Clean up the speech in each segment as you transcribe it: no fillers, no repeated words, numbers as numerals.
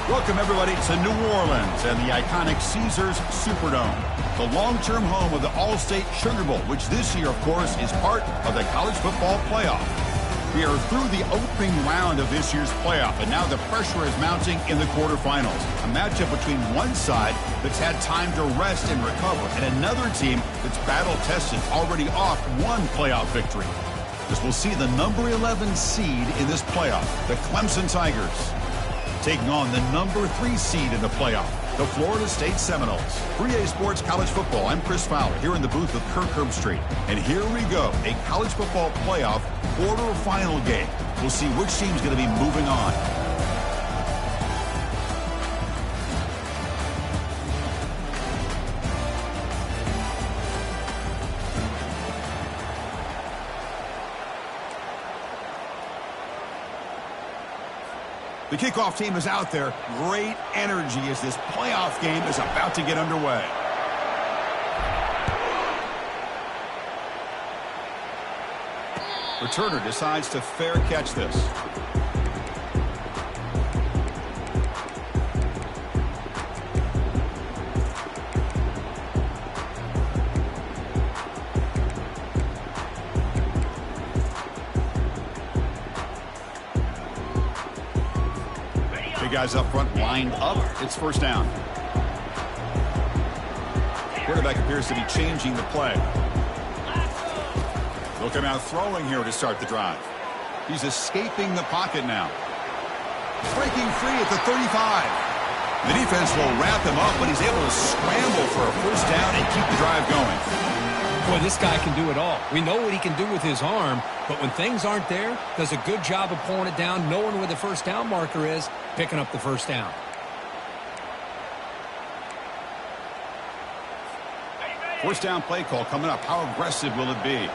Welcome, everybody, to New Orleans and the iconic Caesars Superdome, the long-term home of the All-State Sugar Bowl, which this year, of course, is part of the college football playoff. We are through the opening round of this year's playoff, and now the pressure is mounting in the quarterfinals. A matchup between one side that's had time to rest and recover, and another team that's battle-tested, already off one playoff victory. As we'll see the number 11 seed in this playoff, the Clemson Tigers, taking on the number 3 seed in the playoff, the Florida State Seminoles. 3A Sports College Football. I'm Chris Fowler here in the booth with Kirk Herbstreit. And here we go, a college football playoff quarterfinal game. We'll see which team's going to be moving on. The kickoff team is out there. Great energy as this playoff game is about to get underway. Returner decides to fair catch this. Guys up front lined up. It's first down. Quarterback appears to be changing the play. They'll come out throwing here to start the drive. He's escaping the pocket now. Breaking free at the 35. The defense will wrap him up, but he's able to scramble for a first down and keep the drive going. Boy, this guy can do it all. We know what he can do with his arm, but when things aren't there, does a good job of pulling it down, knowing where the first down marker is, picking up the first down. First down play call coming up. How aggressive will it be?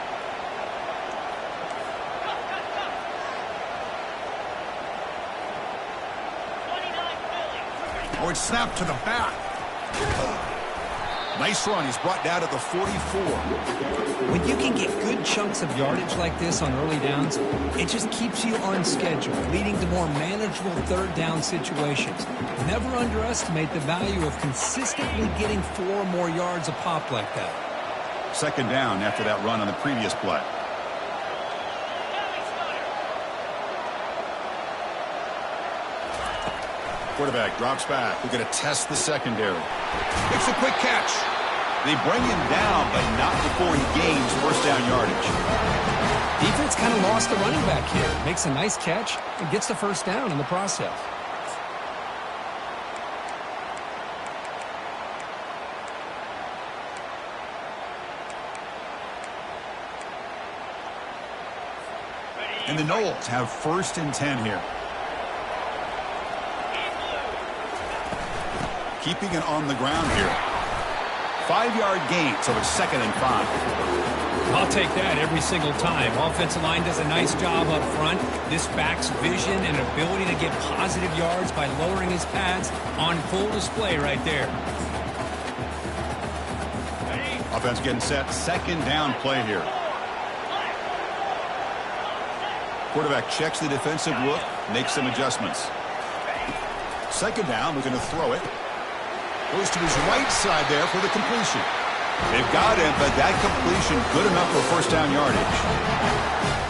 Oh, it's snapped to the back. Nice run. He's brought down to the 44. When you can get good chunks of yardage like this on early downs, it just keeps you on schedule, leading to more manageable third down situations. Never underestimate the value of consistently getting 4 or more yards a pop like that. Second down after that run on the previous play. Quarterback drops back. We're going to test the secondary. Makes a quick catch. They bring him down, but not before he gains first down yardage. Defense kind of lost the running back here. Makes a nice catch and gets the first down in the process. And the Noles have first and 10 here. Keeping it on the ground here. 5-yard gain, so it's 2nd and 5. I'll take that every single time. Offensive line does a nice job up front. This back's vision and ability to get positive yards by lowering his pads on full display right there. Offense getting set. Second down play here. Quarterback checks the defensive look, makes some adjustments. Second down, we're going to throw it. Goes to his right side there for the completion. They've got him, but that completion good enough for first down yardage.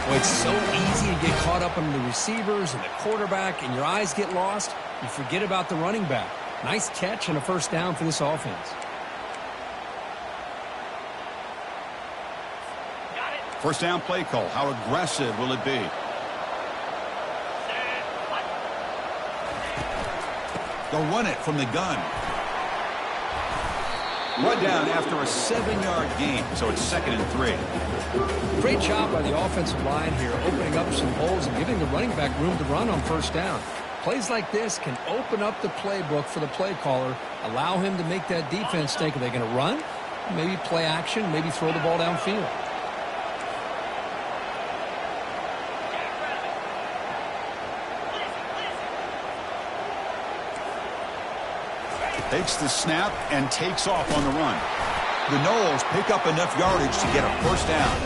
Well, it's so easy to get caught up on the receivers and the quarterback, and your eyes get lost. You forget about the running back. Nice catch and a first down for this offense. First down play call. How aggressive will it be? They'll run it from the gun. Run down after a 7-yard gain, so it's 2nd and 3. Great job by the offensive line here, opening up some holes and giving the running back room to run on first down. Plays like this can open up the playbook for the play caller, allow him to make that defense think, are they going to run? Maybe play action, maybe throw the ball downfield. Takes the snap and takes off on the run. The Noles pick up enough yardage to get a first down.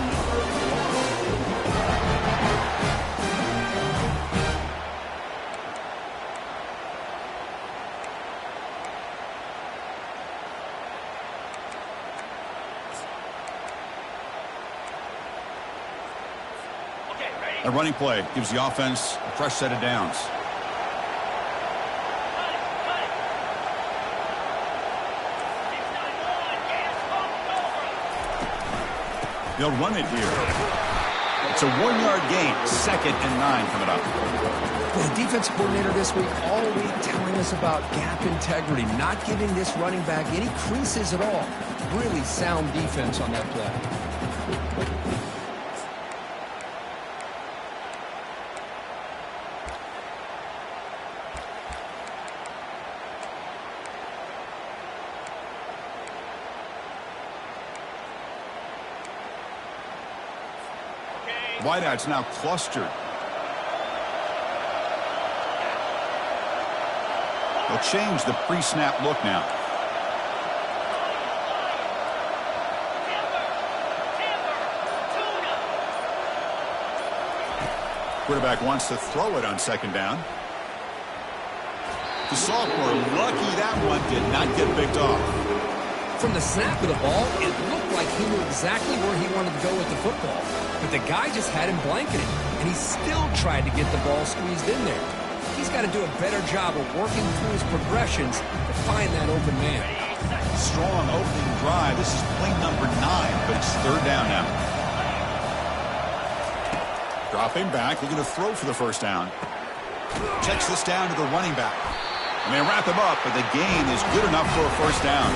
A running play gives the offense a fresh set of downs. They'll run it here. It's a 1-yard gain. 2nd and 9 coming up. Well, the defensive coordinator this week all week telling us about gap integrity, not giving this running back any creases at all. Really sound defense on that play. Wideouts now clustered. They'll change the pre-snap look now. Quarterback wants to throw it on 2nd down. The sophomore, lucky that one did not get picked off. From the snap of the ball, it looked like he knew exactly where he wanted to go with the football. But the guy just had him blanketed, and he still tried to get the ball squeezed in there. He's got to do a better job of working through his progressions to find that open man. Strong opening drive. This is play number 9, but it's 3rd down now. Dropping back, looking to throw for the first down. Checks this down to the running back. And they wrap him up, but the gain is good enough for a first down.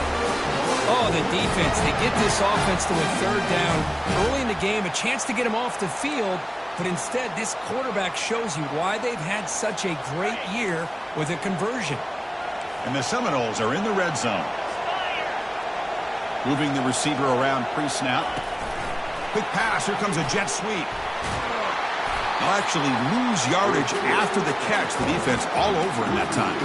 Oh, the defense. They get this offense to a 3rd down. Early in the game, a chance to get him off the field, but instead this quarterback shows you why they've had such a great year with a conversion. And the Seminoles are in the red zone. Moving the receiver around pre-snap. Quick pass. Here comes a jet sweep. They'll actually lose yardage after the catch. The defense all over in that time.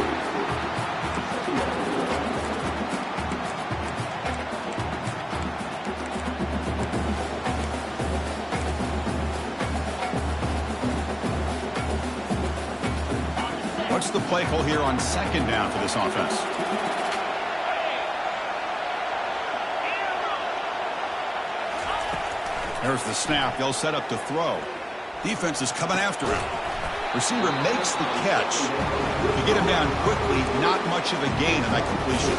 What's the play call here on 2nd down for this offense? There's the snap. They'll set up to throw. Defense is coming after him. Receiver makes the catch. To get him down quickly, not much of a gain on that completion.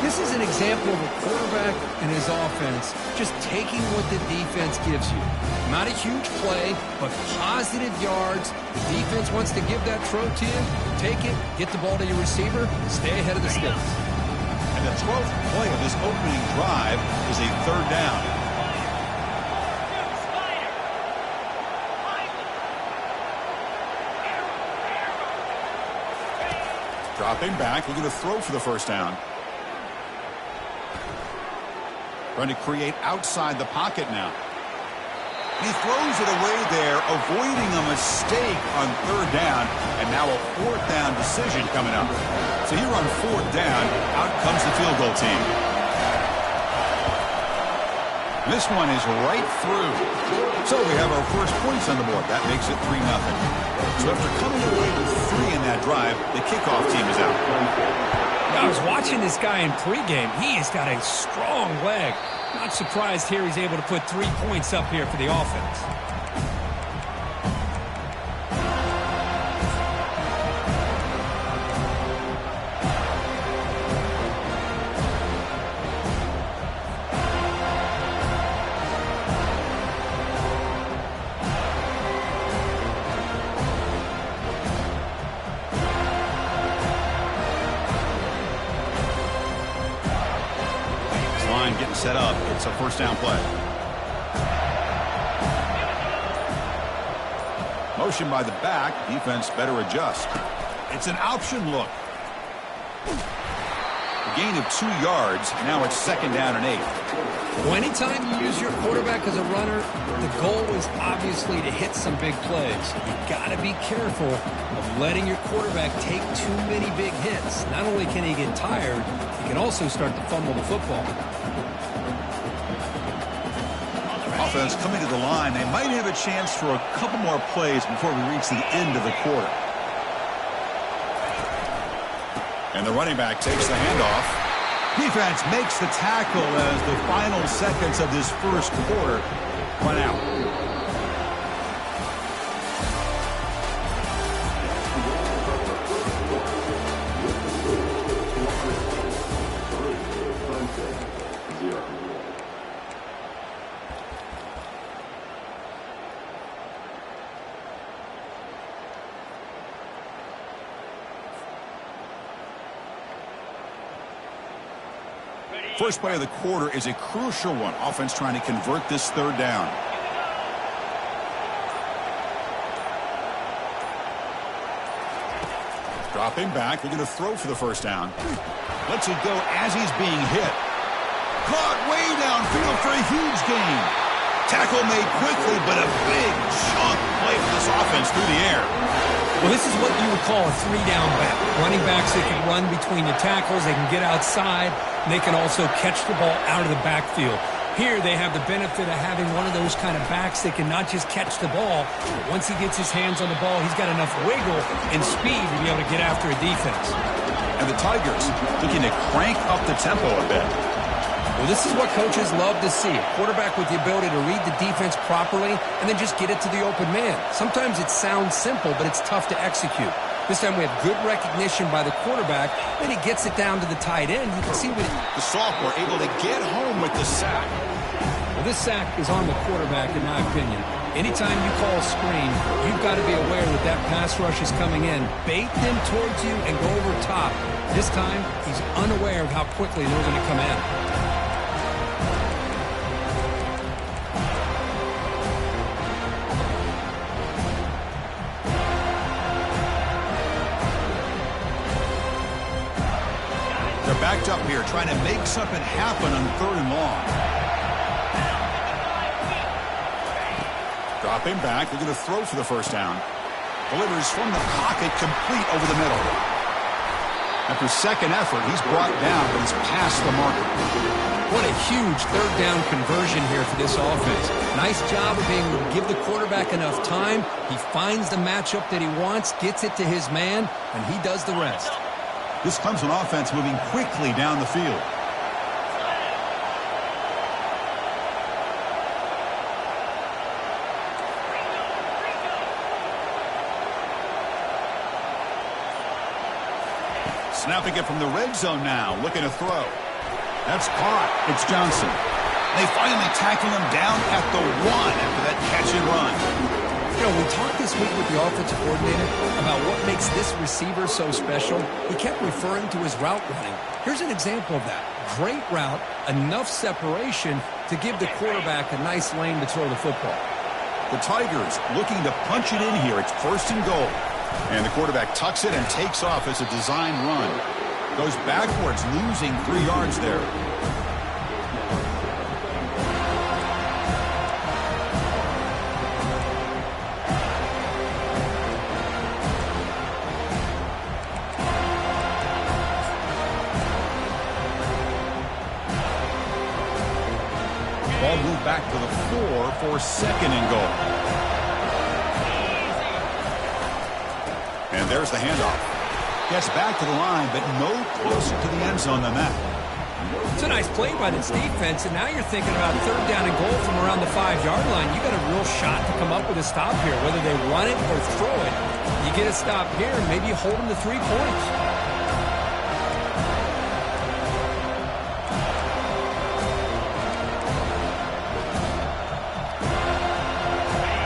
This is an example of a quarterback and his offense just taking what the defense gives you. Not a huge play, but positive yards. The defense wants to give that throw to you. Take it, get the ball to your receiver, stay ahead of the sticks. And the 12th play of this opening drive is a 3rd down. Dropping back, looking to throw for the first down. Trying to create outside the pocket now. He throws it away there, avoiding a mistake on 3rd down, and now a 4th down decision coming up. So here on 4th down, out comes the field goal team. This one is right through. So we have our first points on the board. That makes it 3-0. So after coming away with 3 in that drive, the kickoff team is out. I was watching this guy in pregame. He has got a strong leg. Not surprised here he's able to put 3 points up here for the offense. line getting set up. It's a first down play. Motion by the back. Defense better adjust. It's an option look. A gain of 2 yards. Now it's second down and 8. Well, anytime you use your quarterback as a runner, the goal is obviously to hit some big plays. You got to be careful of letting your quarterback take too many big hits. Not only can he get tired, he can also start to fumble the football. Offense coming to the line. They might have a chance for a couple more plays before we reach the end of the quarter. And the running back takes the handoff. Defense makes the tackle as the final seconds of this first quarter run out. First play of the quarter is a crucial one. Offense trying to convert this third down. Dropping back. They're going to throw for the first down. Lets it go as he's being hit. Caught way downfield for a huge gain. Tackle made quickly, but a big chunk play for this offense through the air. Well, this is what you would call a 3-down back. Running backs that can run between the tackles. They can get outside. And they can also catch the ball out of the backfield. Here they have the benefit of having one of those kind of backs that can not just catch the ball, but once he gets his hands on the ball, he's got enough wiggle and speed to be able to get after a defense. And the Tigers looking to crank up the tempo a bit. Well, this is what coaches love to see. A quarterback with the ability to read the defense properly and then just get it to the open man. Sometimes it sounds simple, but it's tough to execute. This time we have good recognition by the quarterback. Then he gets it down to the tight end. You can see what the sophomore able to get home with the sack. Well, this sack is on the quarterback, in my opinion. Anytime you call a screen, you've got to be aware that that pass rush is coming in. Bait them towards you and go over top. This time, he's unaware of how quickly they're going to come in. Backed up here, trying to make something happen on 3rd and long. Dropping back, they're going to throw for the first down. Delivers from the pocket, complete over the middle. After second effort, he's brought down, but he's past the marker. What a huge 3rd down conversion here for this offense. Nice job of being able to give the quarterback enough time. He finds the matchup that he wants, gets it to his man, and he does the rest. This Clemson offense moving quickly down the field. Snapping it from the red zone now, looking to throw. That's caught. It's Johnson. They finally tackle him down at the 1 after that catch and run. You know, we talked this week with the offensive coordinator about what makes this receiver so special. He kept referring to his route running. Here's an example of that. Great route, enough separation to give the quarterback a nice lane to throw the football. The Tigers looking to punch it in here. It's 1st and goal. And the quarterback tucks it and takes off as a design run. Goes backwards, losing 3 yards there. Ball moved back to the 4 for 2nd and goal. And there's the handoff. Gets back to the line, but no closer to the end zone than that. It's a nice play by this defense, and now you're thinking about 3rd down and goal from around the 5-yard line. You got a real shot to come up with a stop here, whether they run it or throw it. You get a stop here, and maybe you hold them to 3 points.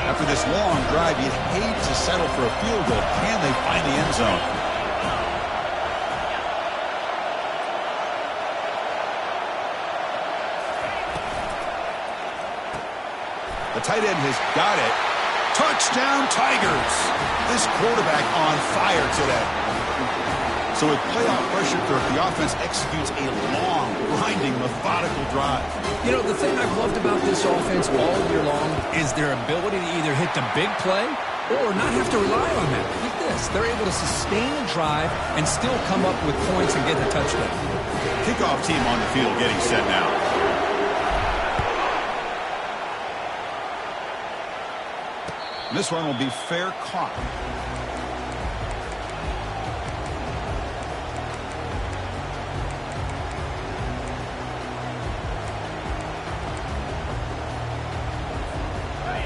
After this long drive, you'd hate to settle for a field goal. Can they find the end zone? The tight end has got it. Touchdown, Tigers. This quarterback on fire today. So with playoff pressure, Kirk, the offense executes a long, grinding, methodical drive. You know, the thing I've loved about this offense all year long is their ability to either hit the big play or not have to rely on that. Like this. They're able to sustain a drive and still come up with points and get the touchdown. Kickoff team on the field getting set now. This one will be fair caught.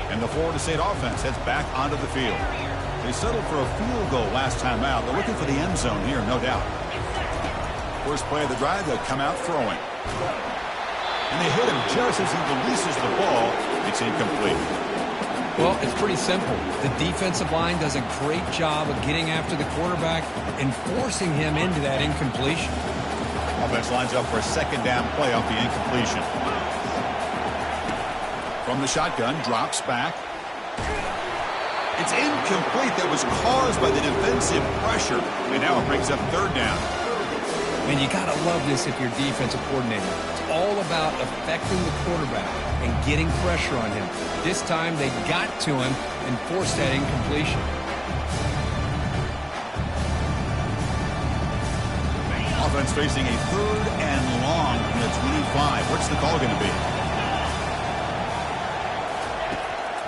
And the Florida State offense heads back onto the field. They settled for a field goal last time out. They're looking for the end zone here, no doubt. First play of the drive, they'll come out throwing. And they hit him just as he releases the ball. It's incomplete. Well, it's pretty simple. The defensive line does a great job of getting after the quarterback and forcing him into that incompletion. Offense lines up for a second down play off the incompletion. From the shotgun, drops back. It's incomplete. That was caused by the defensive pressure. And now it brings up third down. And you got to love this if you're defensive coordinator. It's all about affecting the quarterback and getting pressure on him. This time they got to him and forced that incompletion. Offense facing a third and long from the 25. What's the call going to be?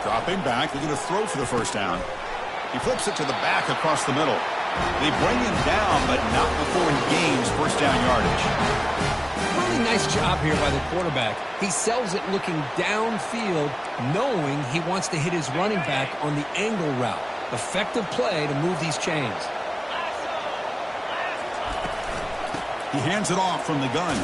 Dropping back. They're going to throw for the first down. He flips it to the back across the middle. They bring him down, but not before he gains first down yardage. Really nice job here by the quarterback. He sells it looking downfield, knowing he wants to hit his running back on the angle route. Effective play to move these chains. He hands it off from the gun.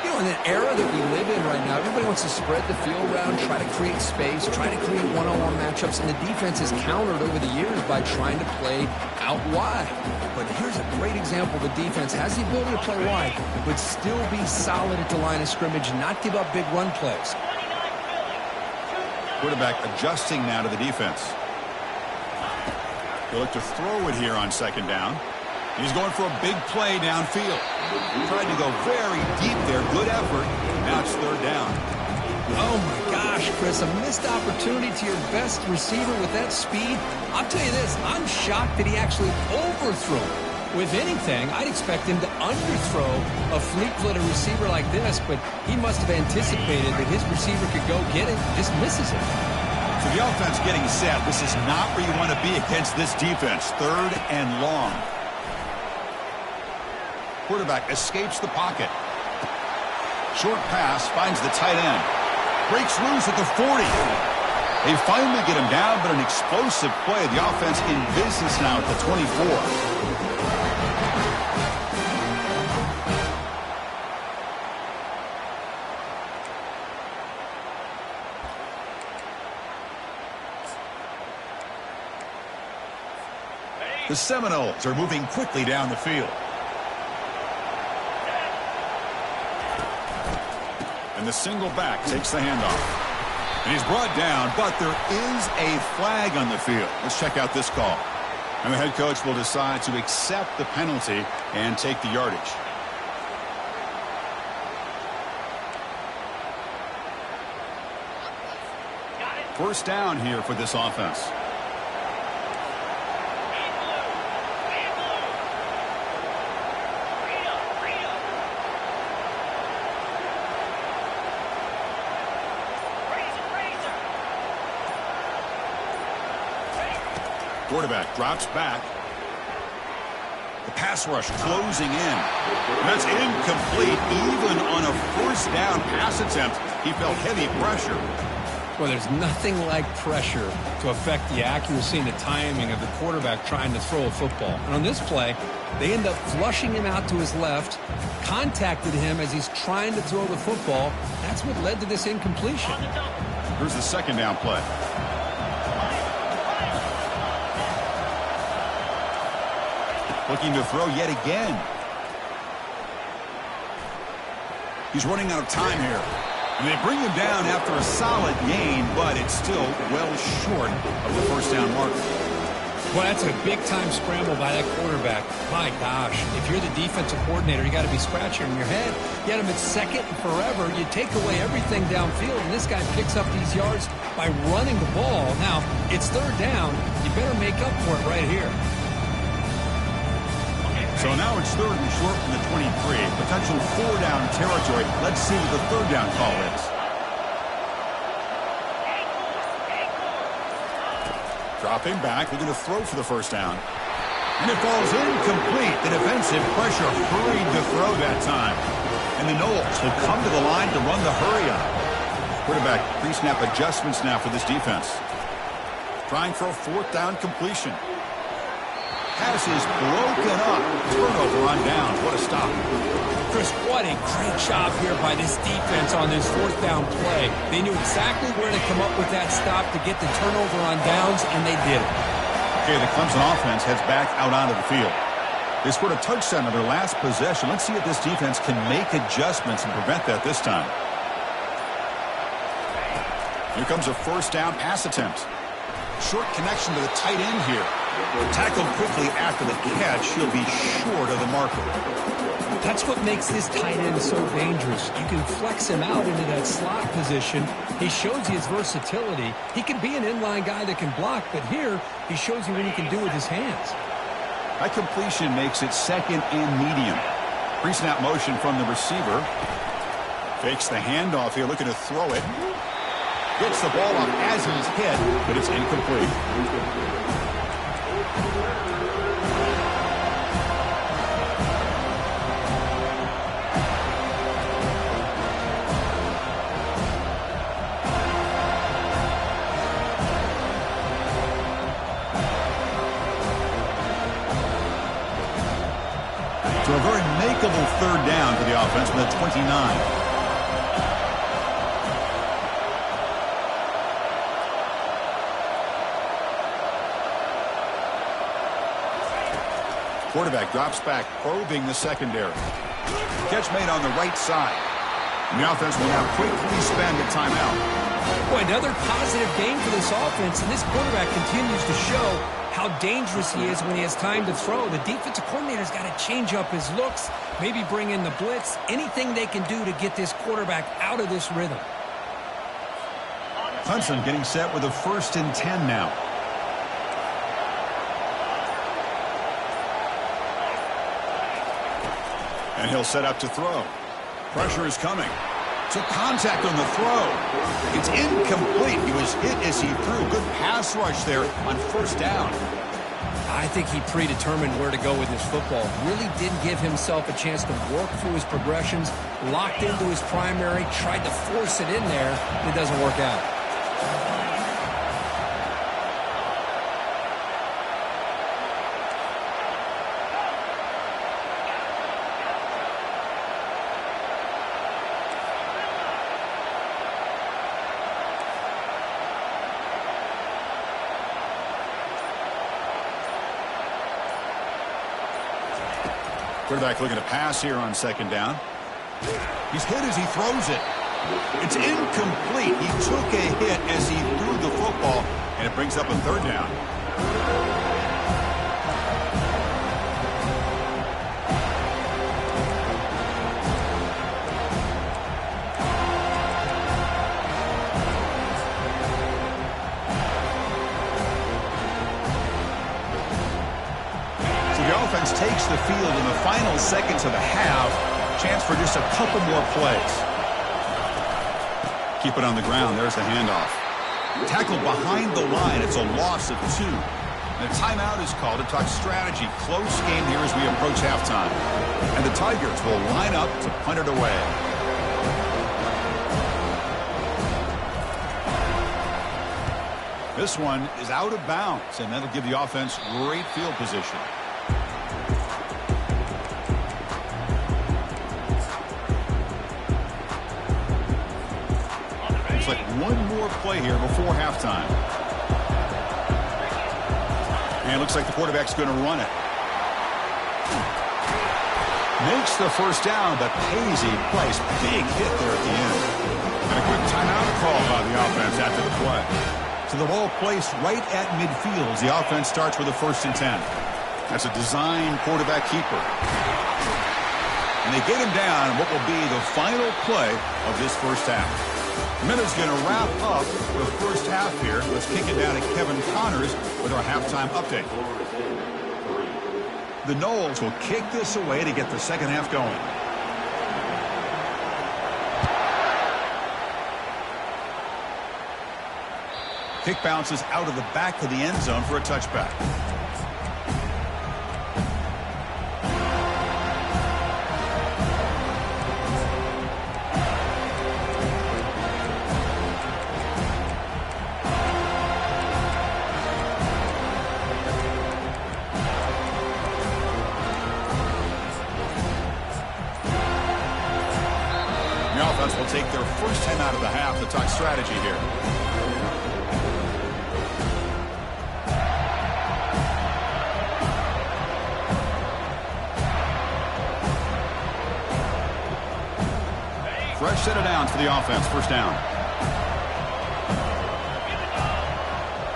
You know, in the era that we live in right now, everybody wants to spread the field around, try to create space, try to create one-on-one matchups, and the defense has countered over the years by trying to play out wide. But here's a great example. The defense has the ability to play wide, but still be solid at the line of scrimmage, not give up big run plays. Quarterback adjusting now to the defense. He'll look to throw it here on second down. He's going for a big play downfield. Tried to go very deep there. Good effort. Now it's third down. Oh, my gosh, Chris. A missed opportunity to your best receiver with that speed. I'll tell you this. I'm shocked that he actually overthrew him. With anything, I'd expect him to underthrow a fleet-footed receiver like this, but he must have anticipated that his receiver could go get it. Just misses it. So the offense getting set. This is not where you want to be against this defense. Third and long. Quarterback escapes the pocket. Short pass finds the tight end. Breaks loose at the 40. They finally get him down, but an explosive play. The offense in business now at the 24. The Seminoles are moving quickly down the field. And the single back takes the handoff. And he's brought down, but there is a flag on the field. Let's check out this call. And the head coach will decide to accept the penalty and take the yardage. First down here for this offense. Quarterback drops back. The pass rush closing in. And that's incomplete. Even on a first down pass attempt, he felt heavy pressure. Well, there's nothing like pressure to affect the accuracy and the timing of the quarterback trying to throw a football. And on this play, they end up flushing him out to his left, contacted him as he's trying to throw the football. That's what led to this incompletion. Here's the second down play. Looking to throw yet again. He's running out of time here. And they bring him down after a solid gain, but it's still well short of the first down marker. Well, that's a big-time scramble by that quarterback. My gosh, if you're the defensive coordinator, you got to be scratching your head. You had him at second and forever. You take away everything downfield, and this guy picks up these yards by running the ball. Now, it's third down. You better make up for it right here. So now it's third and short from the 23. Potential four-down territory. Let's see what the third down call is. Dropping back, looking to throw for the first down. And it falls incomplete. The defensive pressure hurried to throw that time. And the Noles will come to the line to run the hurry up. Quarterback pre-snap adjustments now for this defense. Trying for a fourth down completion. Pass is broken up. Turnover on downs. What a stop. Chris, what a great job here by this defense on this fourth down play. They knew exactly where to come up with that stop to get the turnover on downs, and they did it. Okay, the Clemson offense heads back out onto the field. They scored a touchdown on their last possession. Let's see if this defense can make adjustments and prevent that this time. Here comes a first down pass attempt. Short connection to the tight end here. Tackled quickly after the catch. He'll be short of the marker. That's what makes this tight end so dangerous. You can flex him out into that slot position. He shows you his versatility. He can be an inline guy that can block, but here he shows you what he can do with his hands. That completion makes it second and medium. Pre-snap motion from the receiver. Fakes the handoff here, looking to throw it. Gets the ball off as he's hit, but it's incomplete. So a very makeable third down for the offense from the 29. Quarterback drops back, probing the secondary. Catch made on the right side. And the offense will now quickly spend a timeout. Boy, another positive game for this offense, and this quarterback continues to show how dangerous he is when he has time to throw. The defensive coordinator's got to change up his looks, maybe bring in the blitz, anything they can do to get this quarterback out of this rhythm. Clemson getting set with a 1st and 10 now. And he'll set up to throw. Pressure is coming. So contact on the throw. It's incomplete. He was hit as he threw. Good pass rush there on first down. I think he predetermined where to go with his football. Really didn't give himself a chance to work through his progressions. Locked into his primary. Tried to force it in there. And it doesn't work out. Quarterback looking to pass here on second down. He's hit as he throws it. It's incomplete. He took a hit as he threw the football, and it brings up a third down. Takes the field in the final seconds of the half. Chance for just a couple more plays. Keep it on the ground. There's the handoff. Tackled behind the line. It's a loss of 2. And a timeout is called to talk strategy. Close game here as we approach halftime. And the Tigers will line up to punt it away. This one is out of bounds, and that'll give the offense great field position. Like one more play here before halftime. And it looks like the quarterback's going to run it. Makes the first down, but pays a price. Big hit there at the end. And a quick timeout call by the offense after the play. So the ball placed right at midfield as the offense starts with a 1st and 10. That's a design quarterback keeper. And they get him down in what will be the final play of this first half. Miller's going to wrap up the first half here. Let's kick it down to Kevin Connors with our halftime update. The Noles will kick this away to get the second half going. Kick bounces out of the back of the end zone for a touchback. The offense will take their first 10 out of the half to talk strategy here. Fresh set of downs for the offense. First down.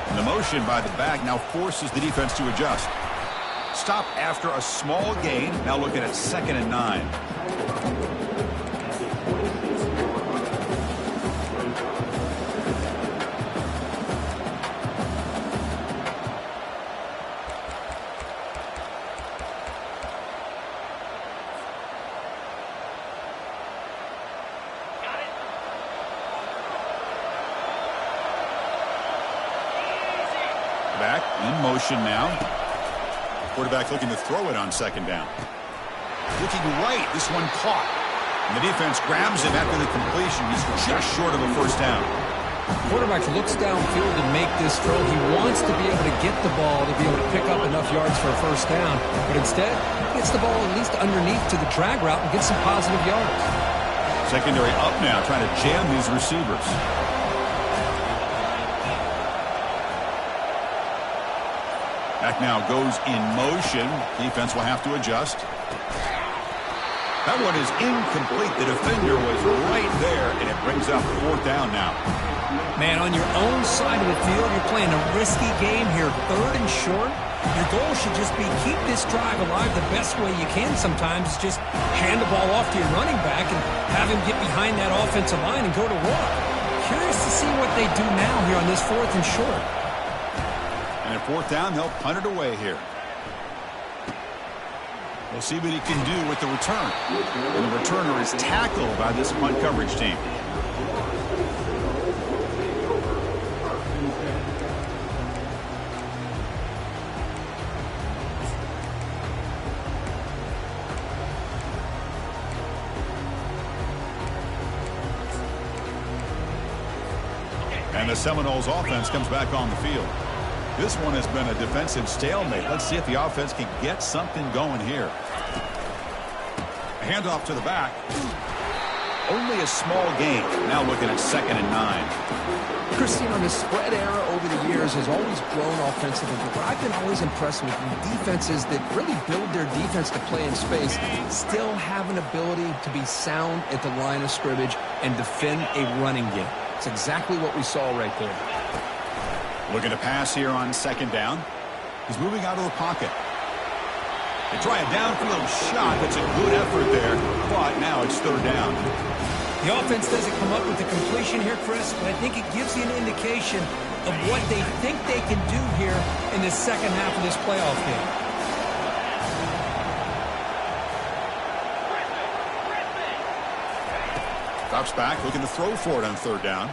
And the motion by the back now forces the defense to adjust. Stop after a small gain. Now looking at 2nd and 9. Back in motion now. Quarterback looking to throw it on 2nd down. Looking right. This one caught. And the defense grabs him after the completion. He's just short of a 1st down. Quarterback looks downfield to make this throw. He wants to be able to get the ball to be able to pick up enough yards for a 1st down. But instead, he gets the ball at least underneath to the drag route and gets some positive yards. Secondary up now, trying to jam these receivers. Back now goes in motion. Defense will have to adjust. That one is incomplete. The defender was right there, and it brings up 4th down now. Man, on your own side of the field, you're playing a risky game here. 3rd and short. Your goal should just be keep this drive alive the best way you can sometimes. Just hand the ball off to your running back and have him get behind that offensive line and go to work. Curious to see what they do now here on this 4th and short. And at 4th down, they'll punt it away here. We'll see what he can do with the return. And the returner is tackled by this punt coverage team. And the Seminoles offense comes back on the field. This one has been a defensive stalemate. Let's see if the offense can get something going here. A handoff to the back. Only a small gain. Now looking at 2nd and 9. Christine, the spread era over the years has always grown offensively, but I've been always impressed with defenses that really build their defense to play in space, still have an ability to be sound at the line of scrimmage and defend a running game. It's exactly what we saw right there. Looking to pass here on 2nd down. He's moving out of the pocket. They try a downfield shot. That's a good effort there, but now it's 3rd down. The offense doesn't come up with the completion here, Chris, but I think it gives you an indication of what they think they can do here in the second half of this playoff game. Drops back, looking to throw for it on 3rd down.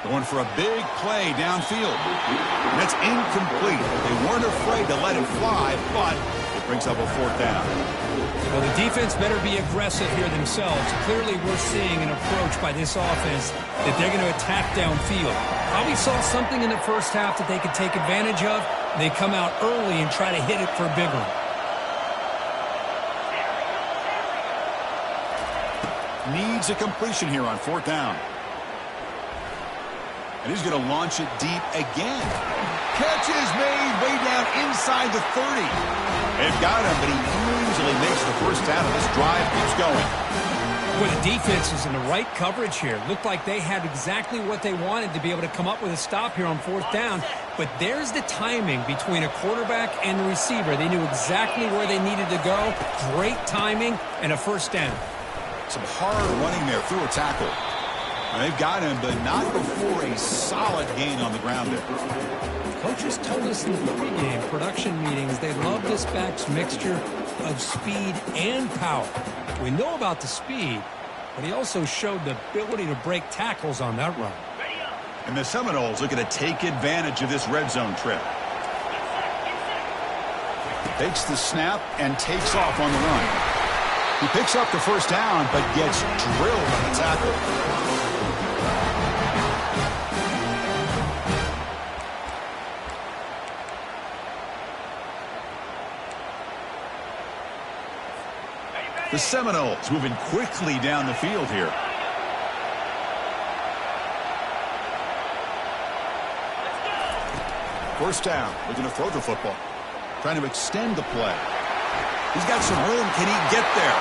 Going for a big play downfield. And that's incomplete. They weren't afraid to let it fly, but it brings up a 4th down. Well, the defense better be aggressive here themselves. Clearly, we're seeing an approach by this offense that they're going to attack downfield. Probably saw something in the first half that they could take advantage of. They come out early and try to hit it for a big one. Needs a completion here on 4th down. And he's going to launch it deep again. Catch is made way down inside the 30. They've got him, but he easily makes the first down, and this drive keeps going. Well, the defense is in the right coverage here. Looked like they had exactly what they wanted to be able to come up with a stop here on fourth down. But there's the timing between a quarterback and the receiver. They knew exactly where they needed to go. Great timing and a first down. Some hard running there through a tackle. And they've got him, but not before a solid gain on the ground there. Coaches told us in the pregame production meetings they love this back's mixture of speed and power. We know about the speed, but he also showed the ability to break tackles on that run. And the Seminoles looking to take advantage of this red zone trip. Takes the snap and takes off on the run. He picks up the first down, but gets drilled on the tackle. The Seminoles moving quickly down the field here. First down, looking to throw the football. Trying to extend the play. He's got some room. Can he get there?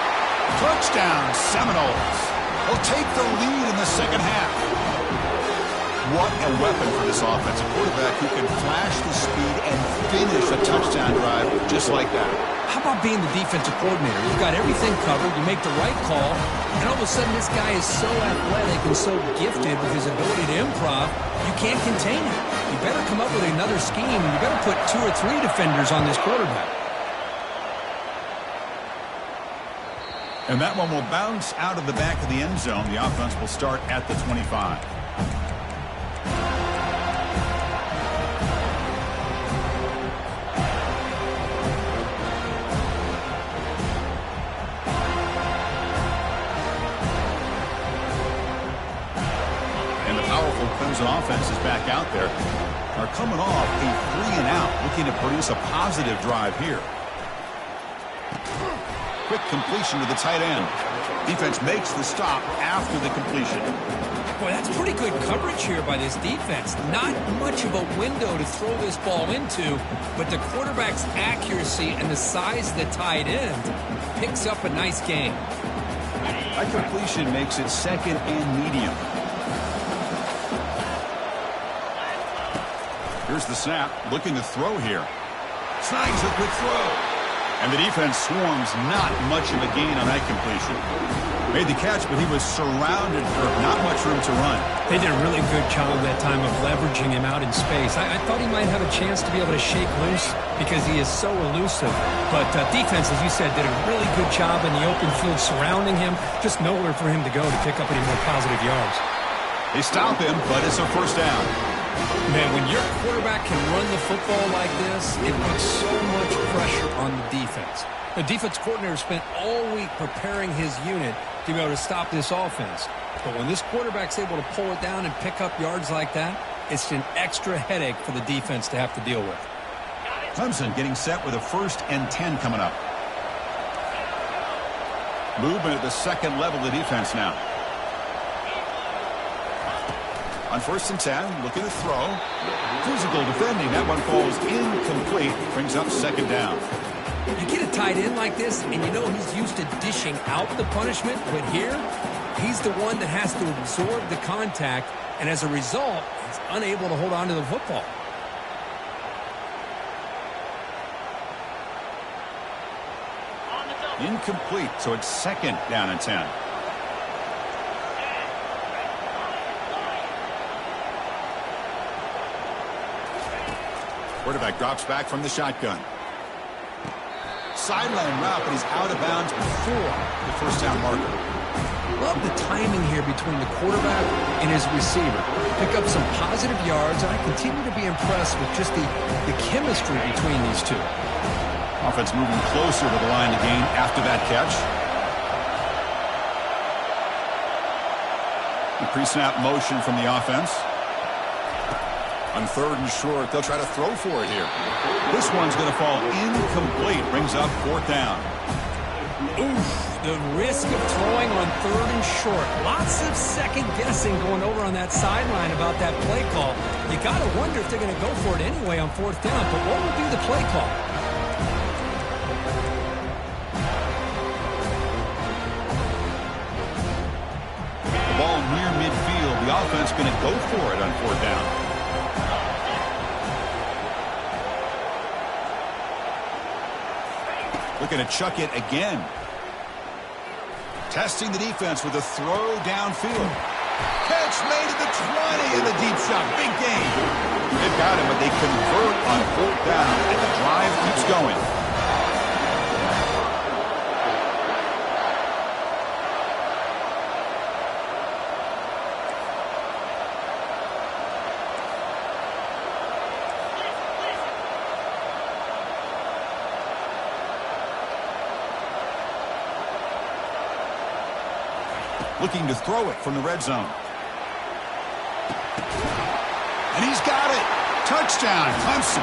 Touchdown, Seminoles. They'll take the lead in the second half. What a weapon for this offense. A quarterback who can flash the speed and finish a touchdown drive just like that. How about being the defensive coordinator? You've got everything covered. You make the right call. And all of a sudden, this guy is so athletic and so gifted with his ability to improv, you can't contain him. You better come up with another scheme. You better put 2 or 3 defenders on this quarterback. And that one will bounce out of the back of the end zone. The offense will start at the 25. Clemson offense is back out there. Are coming off a 3-and-out, looking to produce a positive drive here. Quick completion to the tight end. Defense makes the stop after the completion. Boy, that's pretty good coverage here by this defense. Not much of a window to throw this ball into, but the quarterback's accuracy and the size of the tight end picks up a nice gain. That completion makes it second and medium. Here's the snap, looking to throw here. Snags the quick throw. And the defense swarms, not much of a gain on that completion. Made the catch, but he was surrounded for not much room to run. They did a really good job that time of leveraging him out in space. I thought he might have a chance to be able to shake loose because he is so elusive. But defense, as you said, did a really good job in the open field surrounding him. Just nowhere for him to go to pick up any more positive yards. They stop him, but it's a first down. Man, when your quarterback can run the football like this, it puts so much pressure on the defense. The defense coordinator spent all week preparing his unit to be able to stop this offense. But when this quarterback's able to pull it down and pick up yards like that, it's an extra headache for the defense to have to deal with. Clemson getting set with a 1st and 10 coming up. Movement at the second level of the defense now. On 1st and 10, looking to throw. Physical defending. That one falls incomplete. Brings up second down. You get a tight end like this, and you know he's used to dishing out the punishment. But here, he's the one that has to absorb the contact. And as a result, he's unable to hold on to the football. Incomplete. So it's 2nd down and 10. Quarterback drops back from the shotgun. Sideline route, but he's out of bounds before the first down marker. Love the timing here between the quarterback and his receiver. Pick up some positive yards, and I continue to be impressed with just the chemistry between these two. Offense moving closer to the line of gain after that catch. The pre-snap motion from the offense. On 3rd and short, they'll try to throw for it here. This one's going to fall incomplete. Brings up 4th down. Oof, the risk of throwing on 3rd and short. Lots of second guessing going over on that sideline about that play call. You got to wonder if they're going to go for it anyway on 4th down. But what would be the play call? near midfield. The offense going to go for it on 4th down. Looking to chuck it again. Testing the defense with a throw downfield. Catch made at the 20 in the deep shot. Big game. They've got him, but they convert on 4th down, and the drive keeps going. Looking to throw it from the red zone. And he's got it. Touchdown, Clemson.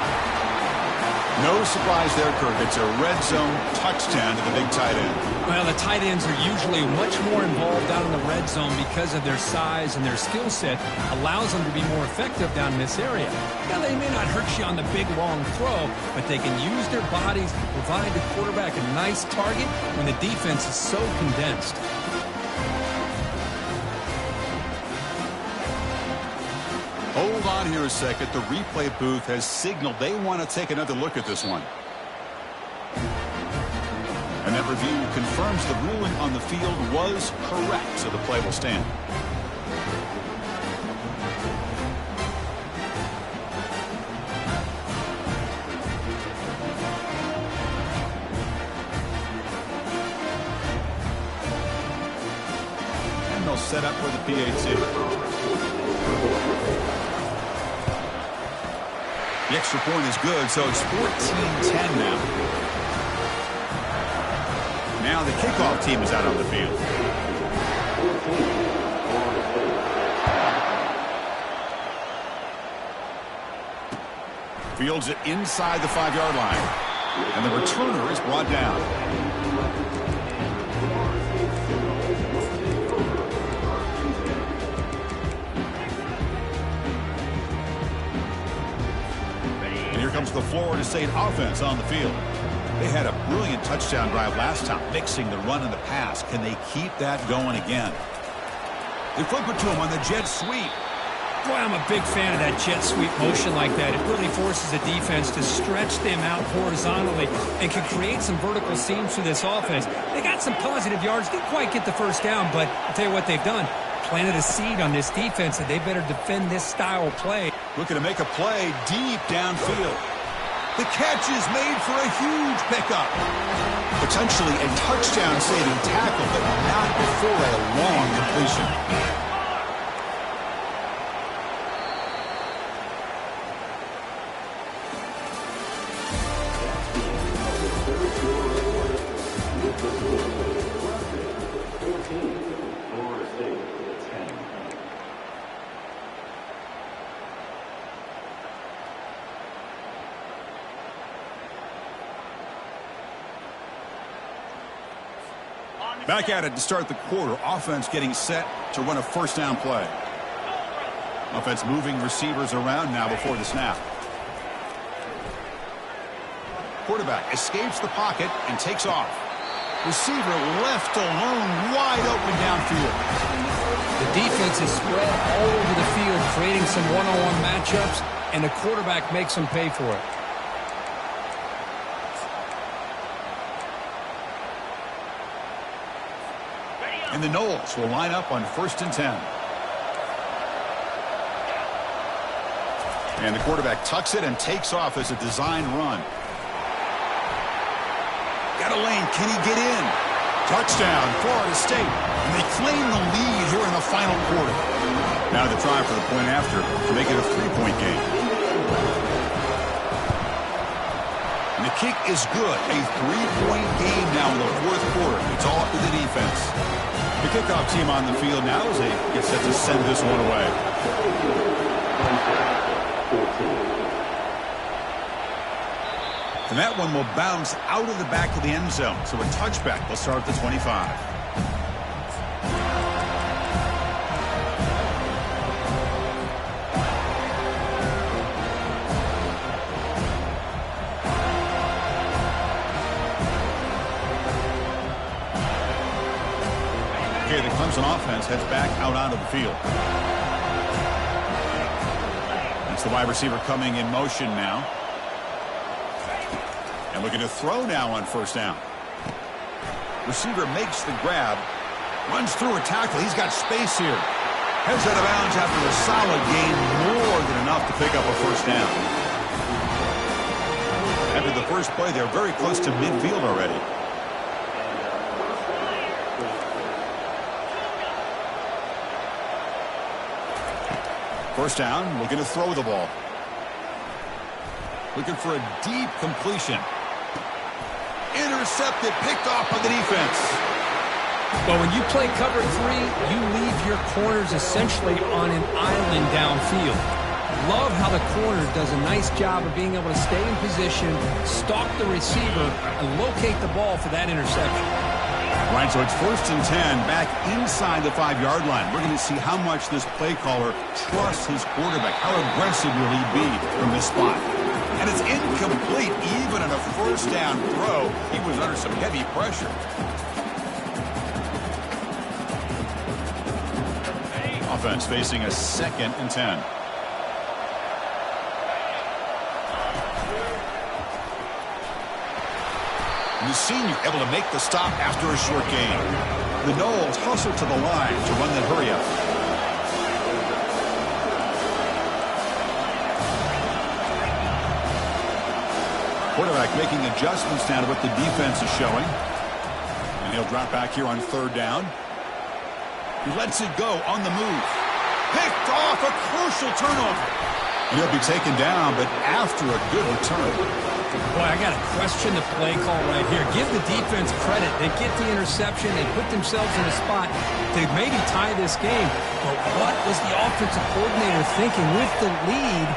No surprise there, Kirk. It's a red zone touchdown to the big tight end. Well, the tight ends are usually much more involved out in the red zone because of their size, and their skill set allows them to be more effective down in this area. Now, they may not hurt you on the big, long throw, but they can use their bodies to provide the quarterback a nice target when the defense is so condensed. Hold on here a second. The replay booth has signaled they want to take another look at this one. And that review confirms the ruling on the field was correct, so the play will stand. And they'll set up for the PAT. The extra point is good, so it's 14-10 now. Now the kickoff team is out on the field. Fields it inside the 5-yard line. And the returner is brought down. Comes the Florida State offense on the field. They had a brilliant touchdown drive last time, mixing the run and the pass. Can they keep that going again? They flip it to him on the jet sweep. Boy, I'm a big fan of that jet sweep motion like that. It really forces the defense to stretch them out horizontally and can create some vertical seams for this offense. They got some positive yards. Didn't quite get the first down, but I'll tell you what they've done. Planted a seed on this defense, and they better defend this style of play. Looking to make a play deep downfield. The catch is made for a huge pickup. Potentially a touchdown-saving tackle, but not before a long completion. Back at it to start the quarter. Offense getting set to run a first down play. Offense moving receivers around now before the snap. Quarterback escapes the pocket and takes off. Receiver left alone, wide open downfield. The defense is spread all over the field, creating some one-on-one matchups, and the quarterback makes them pay for it. And the Knowles will line up on 1st and 10. And the quarterback tucks it and takes off as a design run. Got a lane. Can he get in? Touchdown, Florida State. And they claim the lead here in the final quarter. Now the try for the point after to make it a 3-point game. And the kick is good. A 3-point game now in the 4th quarter. It's all up to the defense. The kickoff team on the field now as they get set to send this one away. And that one will bounce out of the back of the end zone. So a touchback will start at the 25. Okay, the Clemson offense heads back out onto the field. That's the wide receiver coming in motion now. And looking to throw now on first down. Receiver makes the grab. Runs through a tackle. He's got space here. Heads out of bounds after a solid gain. More than enough to pick up a first down. After the first play, they're very close to midfield already. First down, looking to throw the ball. Looking for a deep completion. Intercepted, picked off by the defense. Well, when you play cover 3, you leave your corners essentially on an island downfield. Love how the corner does a nice job of being able to stay in position, stalk the receiver, and locate the ball for that interception. Right, so it's 1st and 10 back inside the 5-yard line. We're going to see how much this play caller trusts his quarterback. How aggressive will he be from this spot? And it's incomplete. Even on a first down throw, he was under some heavy pressure. Offense facing a 2nd and 10. The senior able to make the stop after a short gain. The Noles hustle to the line to run the hurry up. Quarterback making adjustments down to what the defense is showing. And he'll drop back here on 3rd down. He lets it go on the move. Picked off, a crucial turnover. And he'll be taken down, but after a good return. Boy, I got to question the play call right here. Give the defense credit. They get the interception. They put themselves in a spot to maybe tie this game. But what was the offensive coordinator thinking with the lead,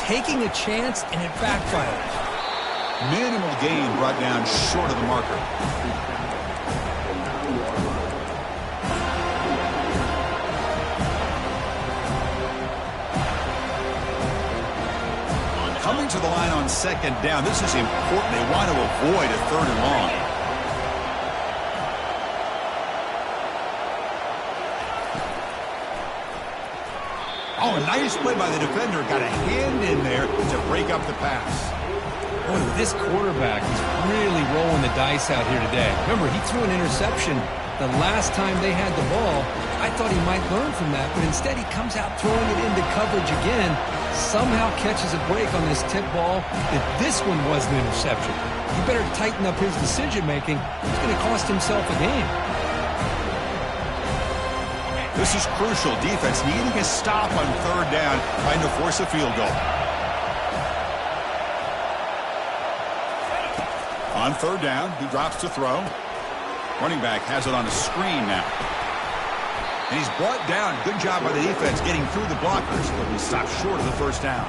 taking a chance, and it backfired? Minimal gain brought down short of the marker. Coming to the line on 2nd down. This is important. They want to avoid a 3rd and long. Oh, a nice play by the defender. Got a hand in there to break up the pass. Boy, this quarterback is really rolling the dice out here today. Remember, he threw an interception the last time they had the ball. I thought he might learn from that, but instead he comes out throwing it into coverage again. Somehow catches a break on this tip ball that this one was an interception. He better tighten up his decision-making. It's going to cost himself a game. This is crucial. Defense needing a stop on 3rd down, trying to force a field goal. On 3rd down, he drops to throw. Running back has it on a screen now. And he's brought down. Good job by the defense getting through the blockers, but he stopped short of the first down.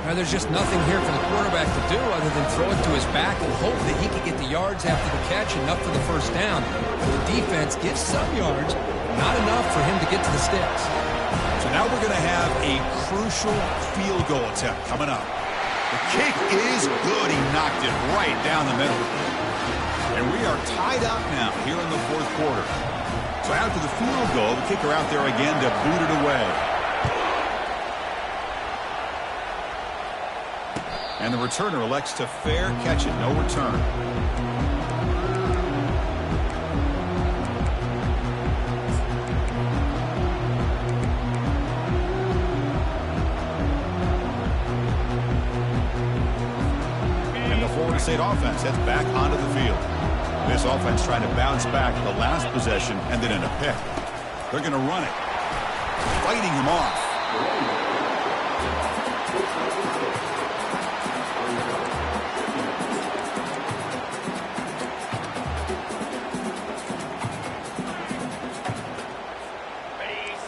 Now, there's just nothing here for the quarterback to do other than throw it to his back and hope that he can get the yards after the catch, enough for the first down. The defense gives some yards, not enough for him to get to the sticks. So now we're going to have a crucial field goal attempt coming up. The kick is good. He knocked it right down the middle. And we are tied up now here in the 4th quarter. So after the field goal, the kicker out there again to boot it away. And the returner elects to fair catch it. No return. And the Florida State offense heads back onto the field. This offense trying to bounce back the last possession and then in a pick. They're going to run it. Fighting him off.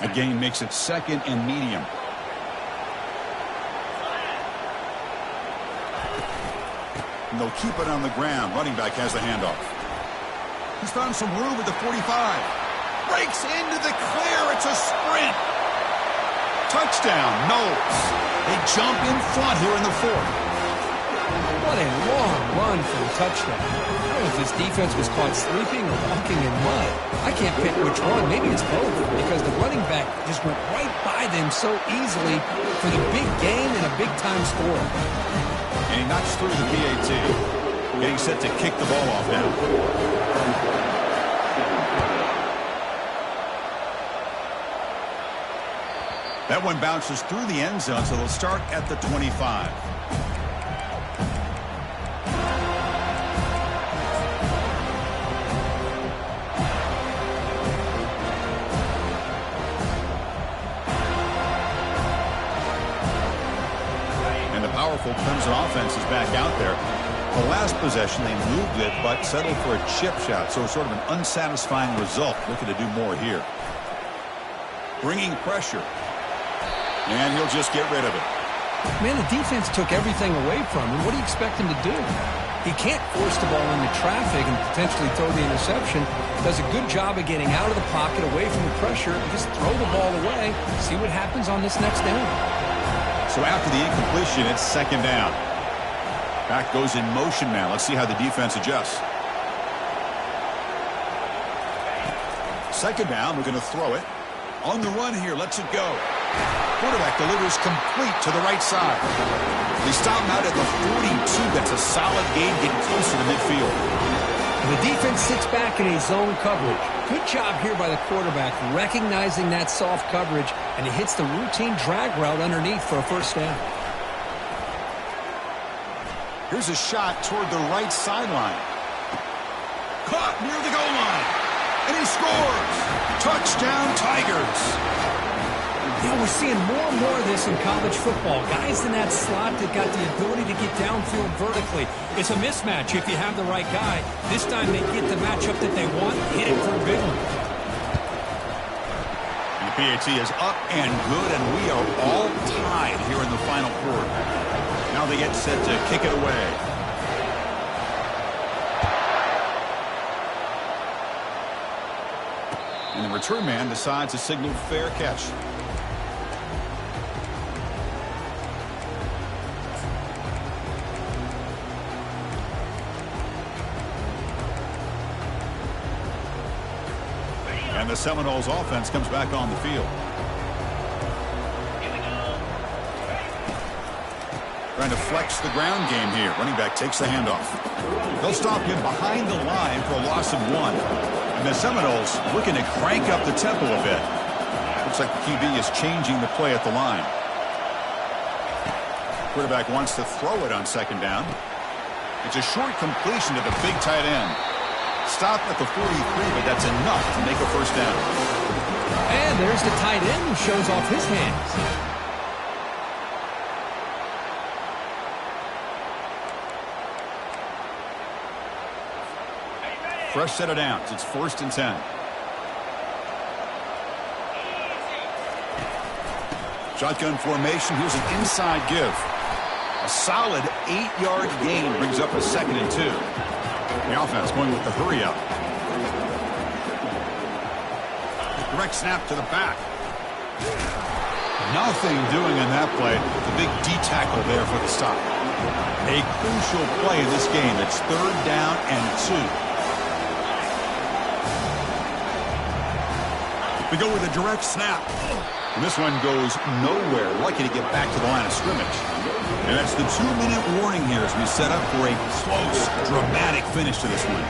A gain makes it 2nd and medium. And they'll keep it on the ground. Running back has the handoff. He's found some room at the 45. Breaks into the clear. It's a sprint. Touchdown, Noles. They jump in front here in the 4th. Well, What a long run for a touchdown. I don't know if this defense was caught sleeping or walking in mud. I can't pick which one. Maybe it's both, because the running back just went right by them so easily for the big gain and a big-time score. And he knocks through the PAT. Getting set to kick the ball off now. That one bounces through the end zone, so they'll start at the 25. And the powerful Clemson offense is back out there. The last possession, they moved it, but settled for a chip shot, so sort of an unsatisfying result. Looking to do more here. Bringing pressure. And he'll just get rid of it. Man, the defense took everything away from him. What do you expect him to do? He can't force the ball into traffic and potentially throw the interception. Does a good job of getting out of the pocket, away from the pressure, and just throw the ball away. See what happens on this next down. So after the incompletion, it's second down. Back goes in motion now. Let's see how the defense adjusts. Second down, we're going to throw it. On the run here, lets it go. Quarterback delivers complete to the right side. They stop him out at the 42. That's a solid gain, getting closer to midfield. The defense sits back in a zone coverage. Good job here by the quarterback, recognizing that soft coverage, and he hits the routine drag route underneath for a first down. Here's a shot toward the right sideline. Caught near the goal line. And he scores. Touchdown, Tigers. You know, we're seeing more and more of this in college football. Guys in that slot that got the ability to get downfield vertically. It's a mismatch if you have the right guy. This time they get the matchup that they want, hit it for a big one. And the PAT is up and good, and we are all tied here in the final quarter. Now they get set to kick it away. And the return man decides to signal fair catch. And the Seminoles offense comes back on the field. Trying to flex the ground game here. Running back takes the handoff. They'll stop him behind the line for a loss of 1. And the Seminoles looking to crank up the tempo a bit. Looks like the QB is changing the play at the line. Quarterback wants to throw it on second down. It's a short completion to the big tight end. Stop at the 43, but that's enough to make a first down. And there's the tight end who shows off his hands. Fresh set of downs. It's 1st and 10. Shotgun formation. Here's an inside give. A solid 8-yard gain brings up a 2nd and 2. The offense going with the hurry up. Direct snap to the back. Nothing doing in that play. The big D tackle there for the stop. A crucial play in this game. It's 3rd down and 2. We go with a direct snap. And this one goes nowhere. Lucky to get back to the line of scrimmage. And that's the 2-minute warning here as we set up for a close, dramatic finish to this one.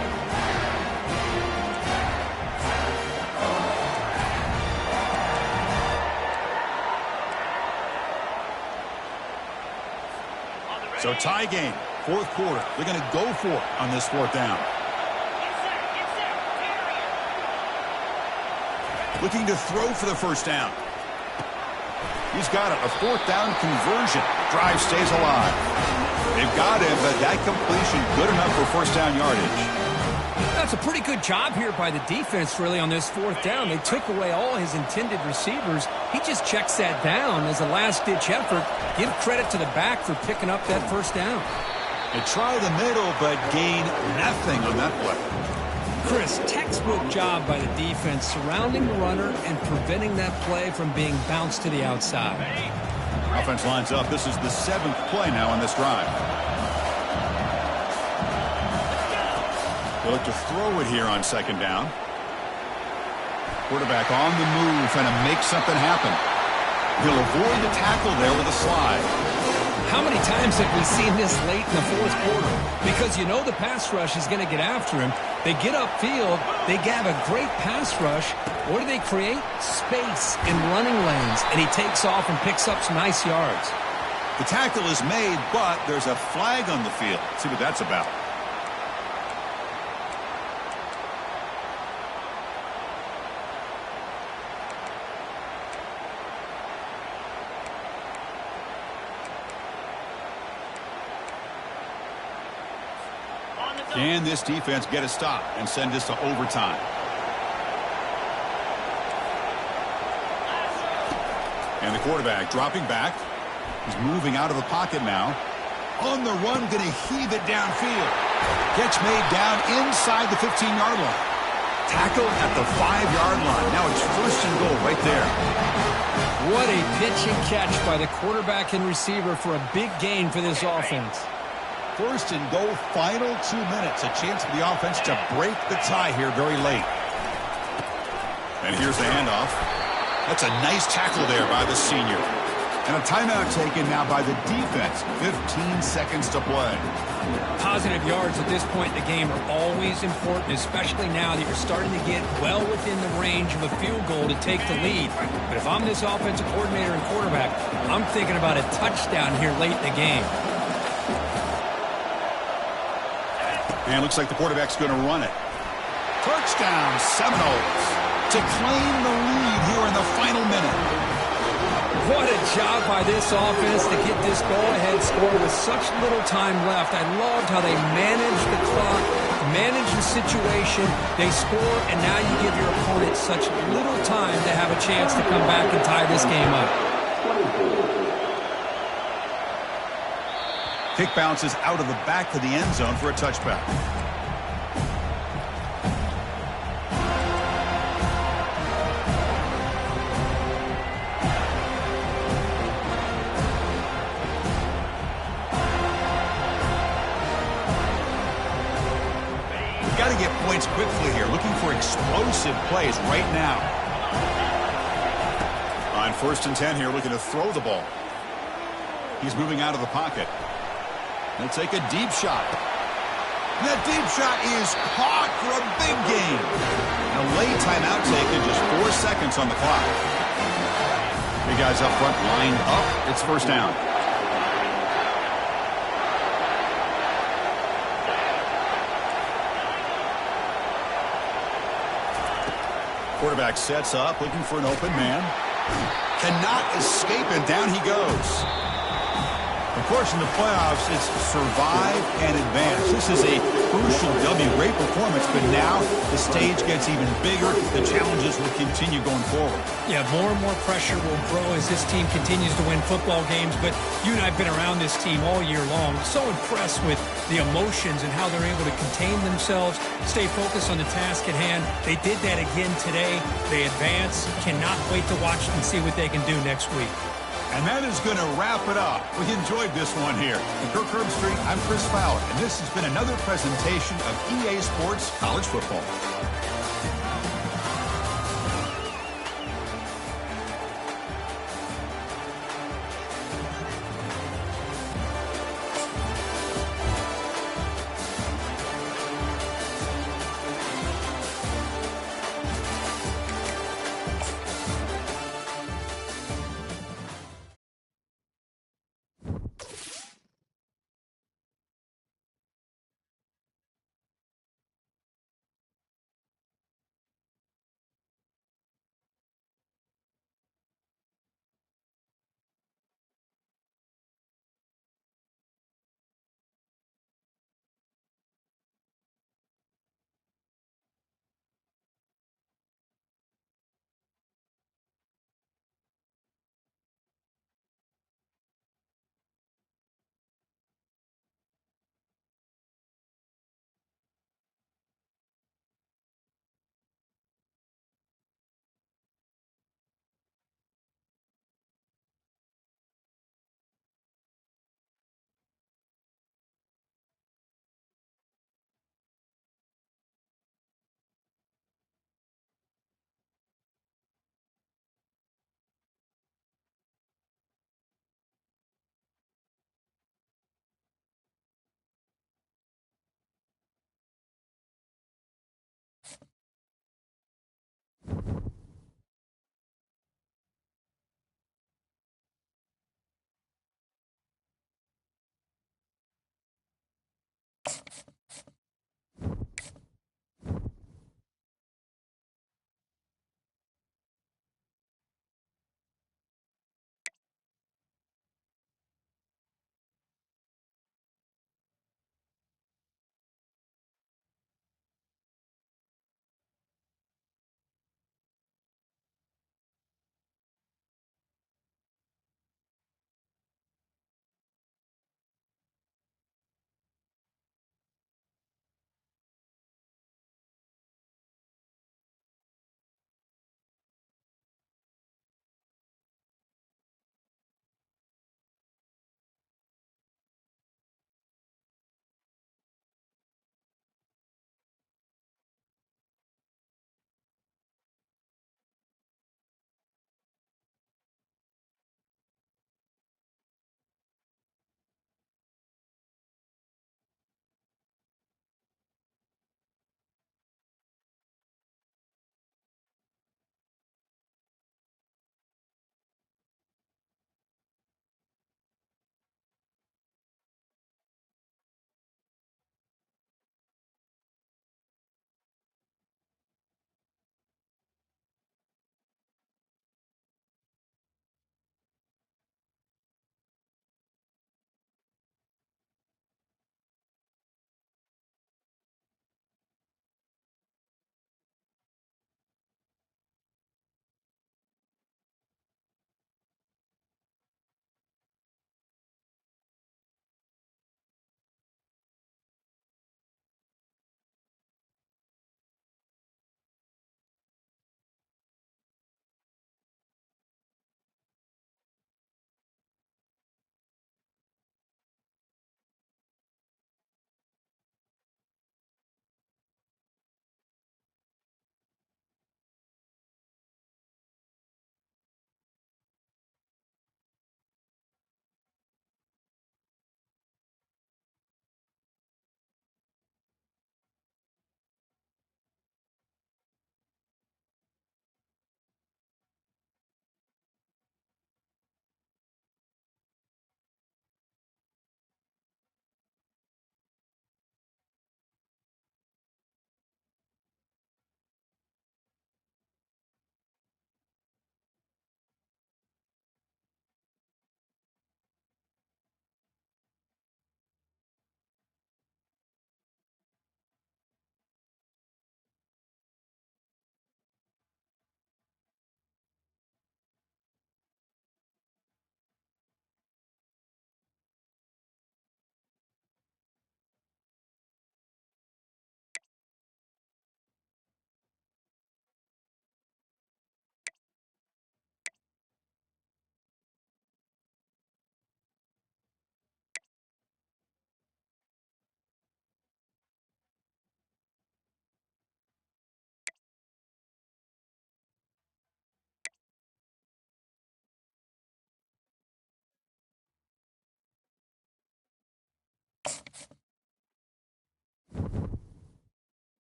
So tie game, 4th quarter. They're going to go for it on this 4th down. Looking to throw for the first down. He's got it. A 4th down conversion. Drive stays alive. They've got him, but that completion good enough for first down yardage. That's a pretty good job here by the defense, really, on this 4th down. They took away all his intended receivers. He just checks that down as a last-ditch effort. Give credit to the back for picking up that first down. They try the middle, but gain nothing on that play. Chris, textbook job by the defense surrounding the runner and preventing that play from being bounced to the outside. Offense lines up. This is the 7th play now on this drive. They look to throw it here on second down. Quarterback on the move, trying to make something happen. He'll avoid the tackle there with a slide. How many times have we seen this late in the fourth quarter? Because you know the pass rush is going to get after him. They get upfield. They have a great pass rush. What do they create? Space in running lanes. And he takes off and picks up some nice yards. The tackle is made, but there's a flag on the field. Let's see what that's about. Can this defense get a stop and send this to overtime? And the quarterback dropping back. He's moving out of the pocket now. On the run, going to heave it downfield. Catch made down inside the 15-yard line. Tackled at the 5-yard line. Now it's first and goal right there. What a pitch and catch by the quarterback and receiver for a big gain for this offense. First and goal, final 2 minutes. A chance for the offense to break the tie here very late. And here's the handoff. That's a nice tackle there by the senior. And a timeout taken now by the defense. 15 seconds to play. Positive yards at this point in the game are always important, especially now that you're starting to get well within the range of a field goal to take the lead. But if I'm this offensive coordinator and quarterback, I'm thinking about a touchdown here late in the game. And it looks like the quarterback's going to run it. Touchdown, Seminoles, to claim the lead here in the final minute. What a job by this offense to get this go-ahead score with such little time left. I loved how they managed the clock, managed the situation. They score, and now you give your opponent such little time to have a chance to come back and tie this game up. Kick bounces out of the back of the end zone for a touchback. Got to get points quickly here. Looking for explosive plays right now. On first and 10 here, looking to throw the ball. He's moving out of the pocket. He'll take a deep shot. And that deep shot is caught for a big gain. And a late timeout taken, just 4 seconds on the clock. Big guys up front lined up. It's first down. Quarterback sets up, looking for an open man. Cannot escape, and down he goes. Of course, in the playoffs, it's survive and advance. This is a crucial W. Great performance, but now the stage gets even bigger. The challenges will continue going forward. Yeah, more and more pressure will grow as this team continues to win football games, but you and I have been around this team all year long. So impressed with the emotions and how they're able to contain themselves, stay focused on the task at hand. They did that again today. They advance. Cannot wait to watch and see what they can do next week. And that is going to wrap it up. We enjoyed this one here. In Kirk Herbstreit, I'm Chris Fowler, and this has been another presentation of EA Sports College Football.